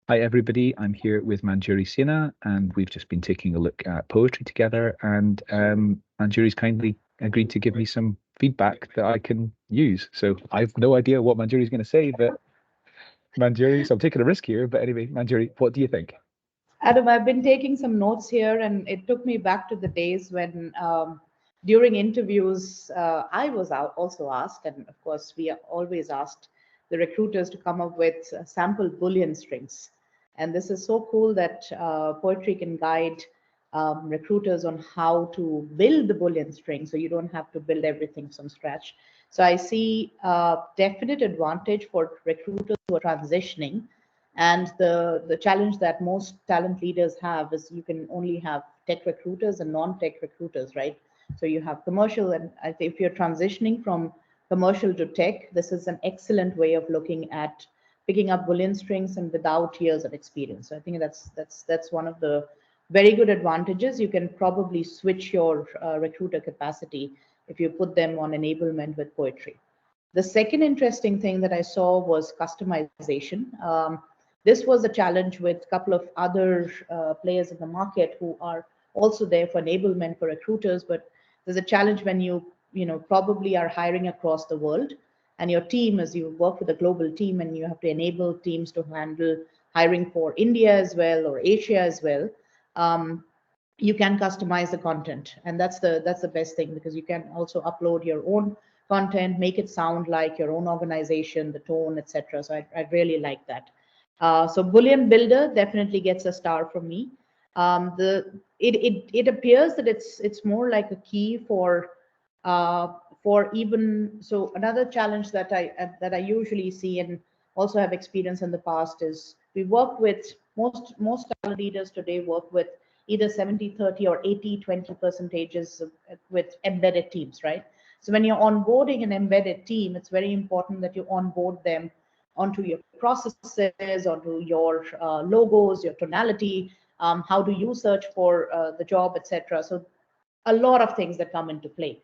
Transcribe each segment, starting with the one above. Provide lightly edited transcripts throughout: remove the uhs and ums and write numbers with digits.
Hi everybody, I'm here with Manjuri Sinha and we've just been taking a look at poetry together, and Manjuri's kindly agreed to give me some feedback that I can use. So I have no idea what Manjuri's going to say, but Manjuri, so I'm taking a risk here, but anyway, Manjuri, what do you think? Adam, I've been taking some notes here, and it took me back to the days when, during interviews, I was also asked, and of course, we are always asked the recruiters to come up with sample Boolean strings. And this is so cool that poetry can guide recruiters on how to build the Boolean string, so you don't have to build everything from scratch. So I see definite advantage for recruiters who are transitioning, and the challenge that most talent leaders have is you can only have tech recruiters and non-tech recruiters, right? So you have commercial, and I think if you're transitioning from commercial to tech, this is an excellent way of looking at picking up Boolean strings and without years of experience. So I think that's one of the very good advantages. You can probably switch your recruiter capacity if you put them on enablement with poetry. The second interesting thing that I saw was customization. This was a challenge with a couple of other players in the market who are also there for enablement for recruiters. But there's a challenge when you probably are hiring across the world, and your team, as you work with a global team, and you have to enable teams to handle hiring for India as well or Asia as well. Um, you can customize the content, and that's the best thing, because you can also upload your own content, make it sound like your own organization, the tone, etc. So I really like that. So Boolean Builder definitely gets a star from me. The it appears that it's more like a key for even so. Another challenge that I usually see and also have experience in the past is we work with most talent leaders today work with either 70-30 or 80-20 percentages with embedded teams, right? So when you're onboarding an embedded team, it's very important that you onboard them onto your processes, onto your logos, your tonality, how do you search for the job, etc. So a lot of things that come into play.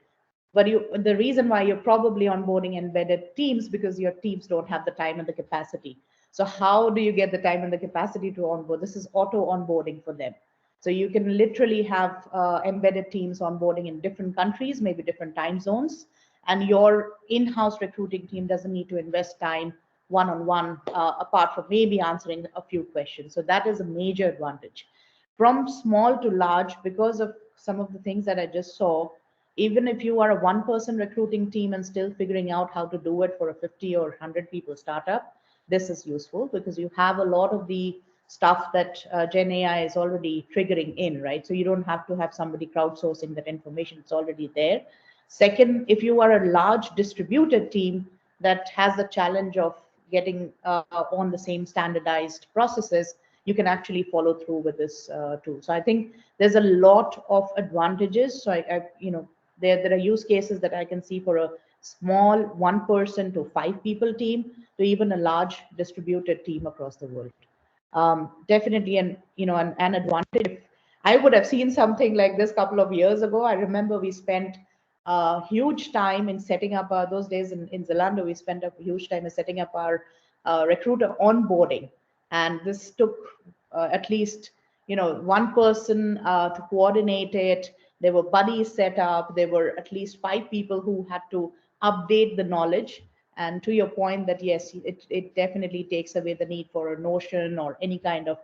But the reason why you're probably onboarding embedded teams because your teams don't have the time and the capacity. So how do you get the time and the capacity to onboard? This is auto onboarding for them. So you can literally have embedded teams onboarding in different countries, maybe different time zones, and your in-house recruiting team doesn't need to invest time one-on-one, apart from maybe answering a few questions. So that is a major advantage. From small to large, because of some of the things that I just saw, even if you are a one person recruiting team and still figuring out how to do it for a 50 or 100 people startup, this is useful because you have a lot of the stuff that Gen AI is already triggering in, right? So you don't have to have somebody crowdsourcing that information, it's already there. Second, if you are a large distributed team that has the challenge of getting on the same standardized processes, you can actually follow through with this tool. So I think there's a lot of advantages. So there are use cases that I can see for a small one person to five people team to even a large distributed team across the world. Definitely, an advantage. I would have seen something like this a couple of years ago. I remember we spent a huge time in setting up those days in Zalando. We spent a huge time in setting up our recruiter onboarding, and this took at least one person to coordinate it. There were buddies set up. There were at least five people who had to update the knowledge. And to your point that yes, it definitely takes away the need for a Notion or any kind of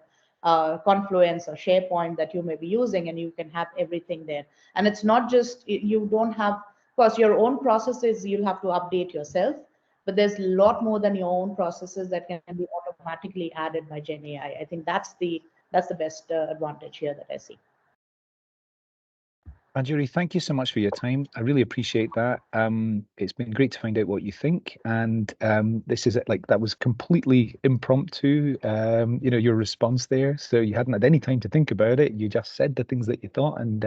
Confluence or SharePoint that you may be using, and you can have everything there. And it's not just you don't have, of course, your own processes you'll have to update yourself, but there's a lot more than your own processes that can be automatically added by Gen AI. I think that's the best advantage here that I see. Manjuri, thank you so much for your time. I really appreciate that. It's been great to find out what you think. And this is like that was completely impromptu, your response there. So you hadn't had any time to think about it. You just said the things that you thought and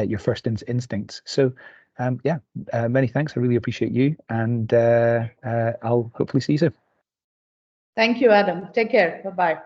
your first instincts. So many thanks. I really appreciate you. And I'll hopefully see you soon. Thank you, Adam. Take care. Bye-bye.